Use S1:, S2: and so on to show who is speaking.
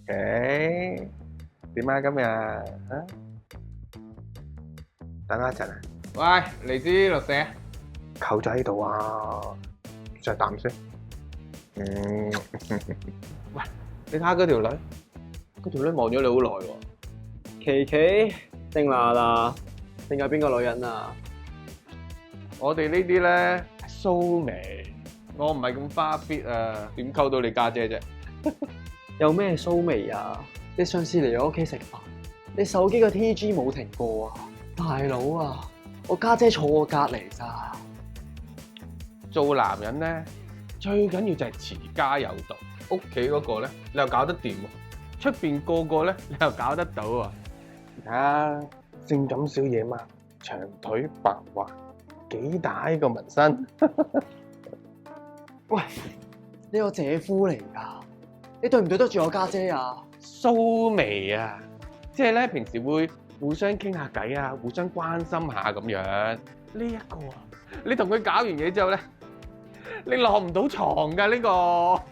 S1: 誒，點啊今日啊？等我一陣啊，
S2: 喂，嚟支綠蛇。
S1: 舅仔喺度啊，食啖先。
S2: 喂，你睇下嗰條女，嗰條女望咗你好耐喎。
S3: 琪琪定娜娜定係邊個女人啊？
S2: 我哋呢啲咧蘇眉，我唔係咁花 fit 啊，點溝到你家姐啫？
S3: 有咩蘇眉啊？你上次嚟我屋企食飯，你手機個 TG 冇停過啊！大佬啊，我家姐坐我隔離咋。
S2: 做男人咧，最緊要就係持家有道。屋企嗰個咧，你又搞得掂喎；出邊個個咧，你又搞得到啊！
S1: 睇下性感小野貓，長腿白滑，幾大個紋身。
S3: 喂，你我姐夫嚟㗎，你對唔對得住我家姐啊？
S2: 蘇眉啊，即係咧平時會互相傾下偈啊，互相關心下咁樣。呢一個啊，你同佢搞完嘢之後咧，你落唔到床㗎呢個。